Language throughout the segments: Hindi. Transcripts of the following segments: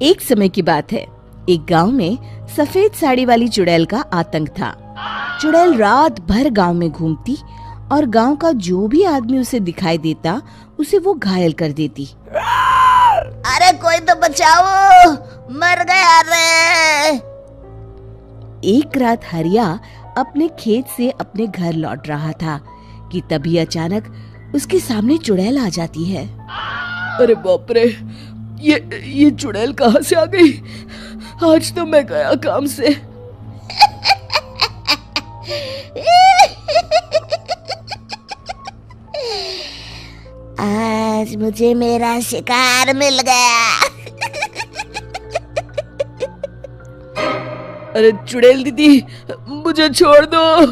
एक समय की बात है। एक गांव में सफेद साड़ी वाली चुड़ैल का आतंक था। चुड़ैल रात भर गांव में घूमती और गांव का जो भी आदमी उसे दिखाई देता उसे वो घायल कर देती। अरे कोई तो बचाओ, मर गया रे। एक रात हरिया अपने खेत से अपने घर लौट रहा था कि तभी अचानक उसके सामने चुड़ैल आ जाती है। अरे बाप रे, ये चुड़ैल कहाँ से आ गई? आज तो मैं गया काम से। आज मुझे मेरा शिकार मिल गया। अरे चुड़ैल दीदी, मुझे छोड़ दो।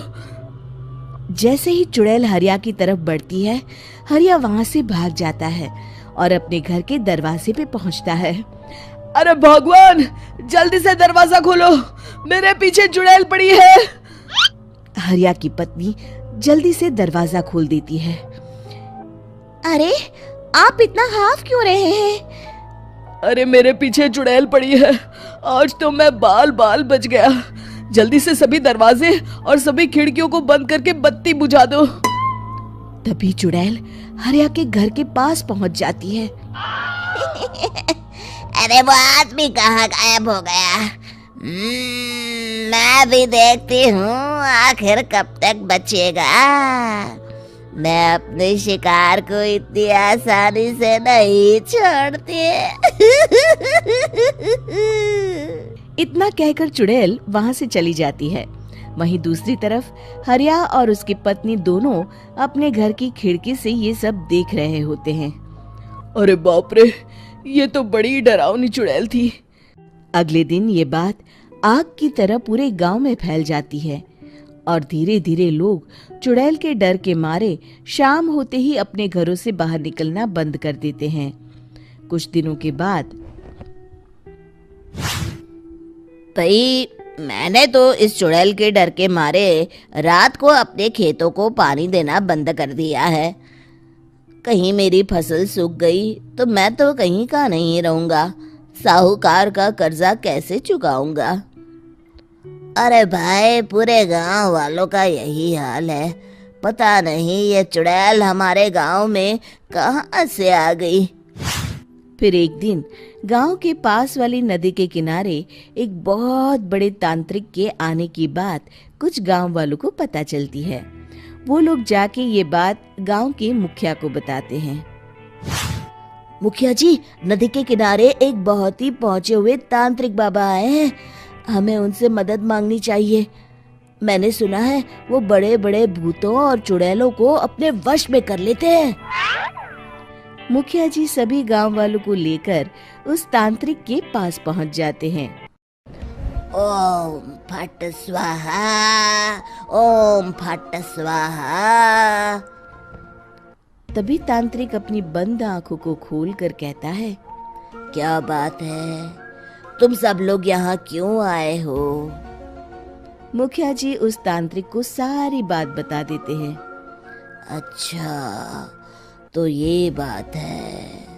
जैसे ही चुड़ैल हरिया की तरफ बढ़ती है, हरिया वहां से भाग जाता है और अपने घर के दरवाजे पे पहुंचता है। अरे भगवान, जल्दी से दरवाजा खोलो, मेरे पीछे चुड़ैल पड़ी है। हरिया की पत्नी जल्दी से दरवाजा खोल देती है। अरे आप इतना हाफ क्यों रहे हैं? अरे मेरे पीछे चुड़ैल पड़ी है, आज तो मैं बाल बाल बच गया। जल्दी से सभी दरवाजे और सभी खिड़कियों को बंद करके बत्ती बुझा दो। तभी चुड़ैल हरिया के घर के पास पहुंच जाती है। अरे वो आदमी कहाँ गायब हो गया? मैं भी देखती हूँ आखिर कब तक बचेगा। मैं अपने शिकार को इतनी आसानी से नहीं छोड़ती। इतना कहकर चुड़ैल वहां से चली जाती है। वहीं दूसरी तरफ हरिया और उसकी पत्नी दोनों अपने घर की खिड़की से ये सब देख रहे होते हैं। अरे बाप रे, ये तो बड़ी डरावनी चुड़ैल थी। अगले दिन ये बात आग की तरह पूरे गांव में फैल जाती है और धीरे धीरे लोग चुड़ैल के डर के मारे शाम होते ही अपने घरों से बाहर निकलना बंद कर देते हैं। कुछ दिनों के बाद भाई, मैंने तो इस चुड़ैल के डर के मारे रात को अपने खेतों को पानी देना बंद कर दिया है। कहीं मेरी फसल सूख गई तो मैं तो कहीं का नहीं रहूंगा। साहूकार का कर्जा कैसे चुकाऊंगा? अरे भाई, पूरे गांव वालों का यही हाल है। पता नहीं ये चुड़ैल हमारे गांव में कहां से आ गई। फिर एक दिन गांव के पास वाली नदी के किनारे एक बहुत बड़े तांत्रिक के आने की बात कुछ गांव वालों को पता चलती है। वो लोग जाके ये बात गांव के मुखिया को बताते हैं। मुखिया जी, नदी के किनारे एक बहुत ही पहुंचे हुए तांत्रिक बाबा आए हैं। हमें उनसे मदद मांगनी चाहिए। मैंने सुना है वो बड़े बड़े भूतों और चुड़ैलों को अपने वश में कर लेते हैं। मुखिया जी सभी गांव वालों को लेकर उस तांत्रिक के पास पहुंच जाते हैं। ओम फट स्वाहा, ओम फट स्वाहा। तभी तांत्रिक अपनी बंद आंखों को खोलकर कहता है, क्या बात है? तुम सब लोग यहाँ क्यों आए हो? मुखिया जी उस तांत्रिक को सारी बात बता देते हैं। अच्छा, तो ये बात है।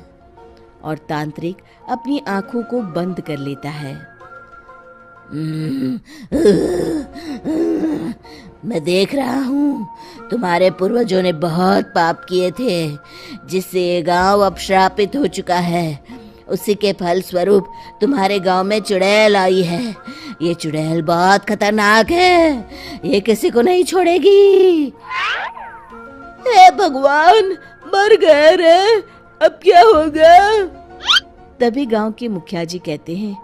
और तांत्रिक अपनी आंखों को बंद कर लेता है। मैं देख रहा हूँ तुम्हारे पूर्वजों ने बहुत पाप किए थे, जिससे ये गांव अब श्रापित हो चुका है। उसी के फल स्वरूप तुम्हारे गांव में चुड़ैल आई है। ये चुड़ैल बहुत खतरनाक है, ये किसी को नहीं छोड़ेगी। हे भगवान, मर गए रे, अब क्या होगा? तभी गांव के मुखिया जी कहते हैं,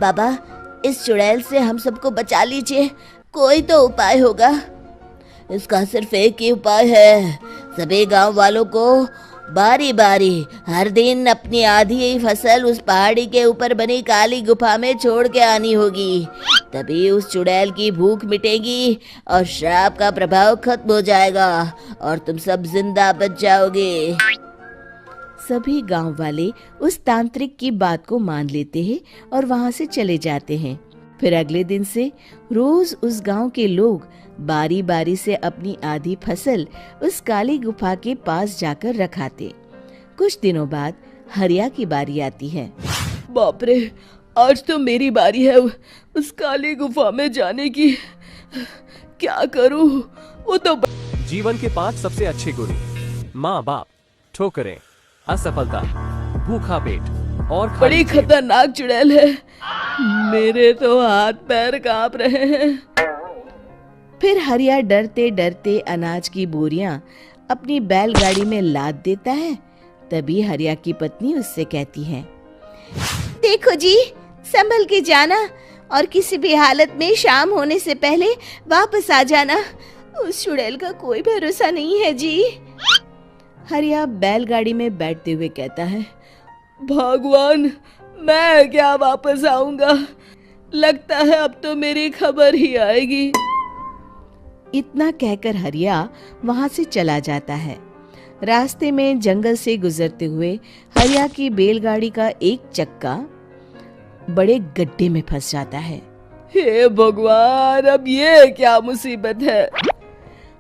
बाबा, इस चुड़ैल से हम सबको बचा लीजिए। कोई तो उपाय होगा। इसका सिर्फ एक ही उपाय है। सभी गांव वालों को बारी बारी हर दिन अपनी आधी फसल उस पहाड़ी के ऊपर बनी काली गुफा में छोड़ के आनी होगी। तभी उस चुड़ैल की भूख मिटेगी और श्राप का प्रभाव खत्म हो जाएगा और तुम सब जिंदा बच जाओगे। सभी गांव वाले उस तांत्रिक की बात को मान लेते हैं और वहां से चले जाते हैं। फिर अगले दिन से रोज उस गांव के लोग बारी बारी से अपनी आधी फसल उस काली गुफा के पास जाकर रखाते। कुछ दिनों बाद हरिया की बारी आती है। बाप रे, आज तो मेरी बारी है उस काली गुफा में जाने की। क्या करूं? वो तो जीवन के 5 सबसे अच्छे गुरु: माँ बाप, ठोकरें, असफलता, भूखा पेट और बड़ी खाली जेब। खतरनाक चुड़ैल है। मेरे तो हाथ पैर कांप रहे हैं। फिर हरिया डरते डरते अनाज की बोरियां अपनी बैलगाड़ी में लाद देता है। तभी हरिया की पत्नी उससे कहती है, देखो जी, संभल के जाना और किसी भी हालत में शाम होने से पहले वापस आ जाना। उस चुड़ैल का कोई भरोसा नहीं है जी। हरिया बैलगाड़ी में बैठते हुए कहता है, भगवान, मैं क्या वापस आऊंगा? लगता है अब तो मेरी खबर ही आएगी। इतना कहकर हरिया वहां से चला जाता है। रास्ते में जंगल से गुजरते हुए हरिया की बैलगाड़ी का एक चक्का बड़े गड्ढे में फंस जाता है। हे भगवान, अब ये क्या मुसीबत है?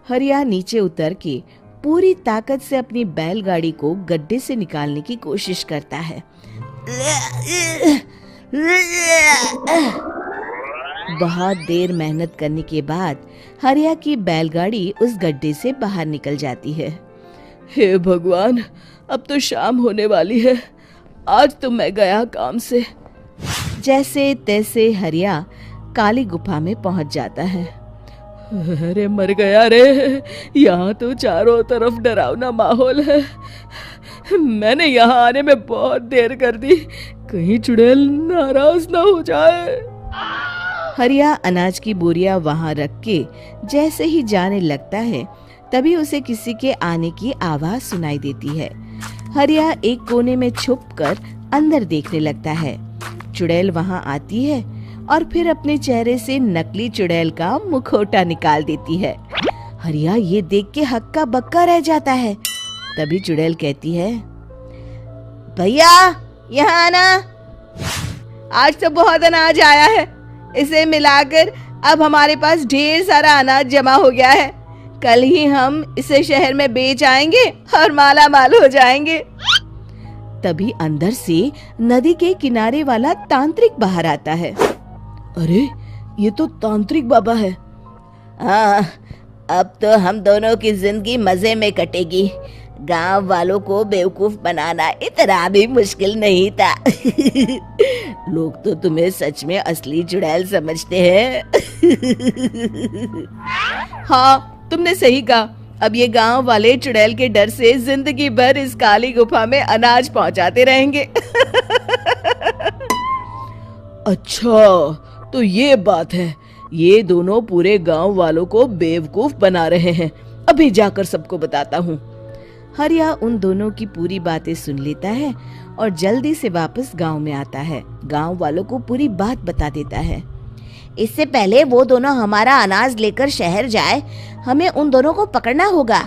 हरिया नीचे उतर के पूरी ताकत से अपनी बैलगाड़ी को गड्ढे से निकालने की कोशिश करता है। बहुत देर मेहनत करने के बाद हरिया की बैलगाड़ी उस गड्ढे से बाहर निकल जाती है। हे भगवान, अब तो शाम होने वाली है। आज तो मैं गया काम से। जैसे तैसे हरिया काली गुफा में पहुंच जाता है। अरे मर गया रे, यहाँ तो चारों तरफ डरावना माहौल है। मैंने यहाँ आने में बहुत देर कर दी, कहीं चुड़ैल नाराज ना हो जाए। हरिया अनाज की बोरिया वहां रख के जैसे ही जाने लगता है, तभी उसे किसी के आने की आवाज सुनाई देती है। हरिया एक कोने में छुपकर अंदर देखने लगता है। चुड़ैल वहां आती है और फिर अपने चेहरे से नकली चुड़ैल का मुखौटा निकाल देती है। हरिया ये देख के हक्का बक्का रह जाता है। तभी चुड़ैल कहती है, भैया यहाँ आना। आज तो बहुत अनाज आया है, इसे मिलाकर अब हमारे पास ढेर सारा अनाज जमा हो गया है। कल ही हम इसे शहर में बेच आएंगे और माला माल हो जाएंगे। तभी अंदर से नदी के किनारे वाला तांत्रिक बाहर आता है। अरे, ये तो तांत्रिक बाबा है। हाँ, अब तो हम दोनों की जिंदगी मजे में कटेगी। गांव वालों को बेवकूफ बनाना इतना भी मुश्किल नहीं था। लोग तो तुम्हें सच में असली चुड़ैल समझते हैं। हाँ, तुमने सही कहा। अब ये गांव वाले चुड़ैल के डर से जिंदगी भर इस काली गुफा में अनाज पहुंचाते रहेंगे। अच्छा, तो ये बात है। ये दोनों पूरे गांव वालों को बेवकूफ बना रहे हैं। अभी जाकर सबको बताता हूँ। हरिया उन दोनों की पूरी बातें सुन लेता है और जल्दी से वापस गांव में आता है। गांव वालों को पूरी बात बता देता है। इससे पहले वो दोनों हमारा अनाज लेकर शहर जाए, हमें उन दोनों को पकड़ना होगा।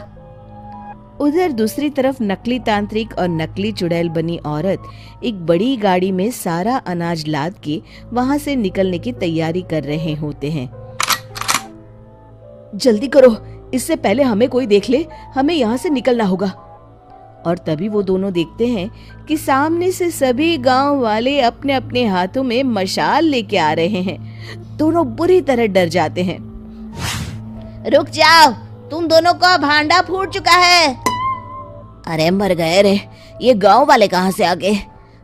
उधर दूसरी तरफ नकली तांत्रिक और नकली चुड़ैल बनी औरत एक बड़ी गाड़ी में सारा अनाज लाद के वहां से निकलने की तैयारी कर रहे होते हैं। जल्दी करो, इससे पहले हमें कोई देख ले। हमें यहाँ से निकलना होगा। और तभी वो दोनों देखते हैं कि सामने से सभी गांव वाले अपने अपने हाथों में मशाल लेके आ रहे हैं। दोनों बुरी तरह डर जाते हैं। रुक जाओ, तुम दोनों का भांडा फूट चुका है। अरे मर गए रे, ये गांव वाले कहाँ से आ गए?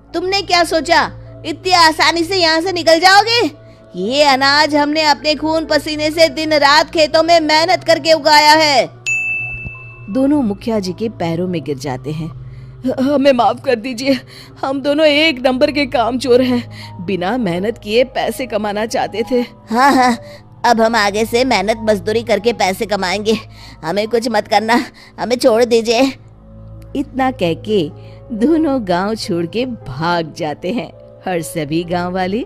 तुमने क्या सोचा इतनी आसानी से यहाँ से निकल जाओगे? ये अनाज हमने अपने खून पसीने से दिन रात खेतों में मेहनत करके उगाया है। दोनों मुखिया जी के पैरों में गिर जाते हैं। हमें माफ कर दीजिए, हम दोनों एक नंबर के कामचोर हैं। बिना मेहनत किए पैसे कमाना चाहते थे। हाँ हाँ, अब हम आगे से मेहनत मजदूरी करके पैसे कमाएंगे। हमें कुछ मत करना, हमें छोड़ दीजिए। इतना कह के दोनों गांव छोड़ के भाग जाते हैं और सभी गांव वाले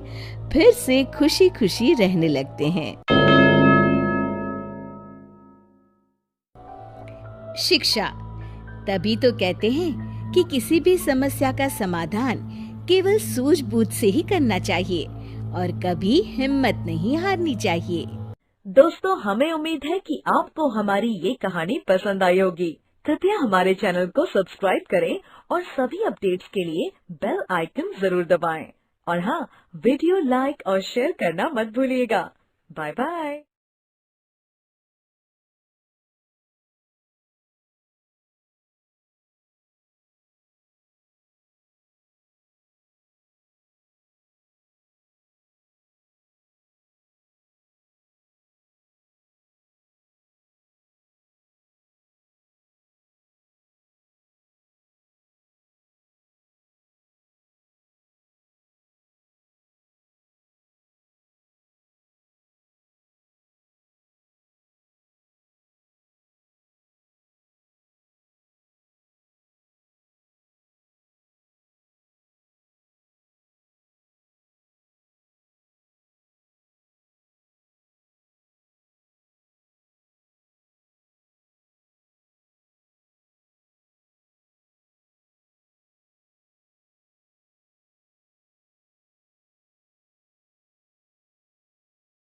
फिर से खुशी खुशी रहने लगते हैं। शिक्षा, तभी तो कहते हैं कि किसी भी समस्या का समाधान केवल सूझबूझ से ही करना चाहिए और कभी हिम्मत नहीं हारनी चाहिए। दोस्तों, हमें उम्मीद है कि आपको हमारी ये कहानी पसंद आई होगी। कृपया हमारे चैनल को सब्सक्राइब करें और सभी अपडेट्स के लिए बेल आइकन जरूर दबाएं। और हाँ, वीडियो लाइक और शेयर करना मत भूलिएगा। Bye bye.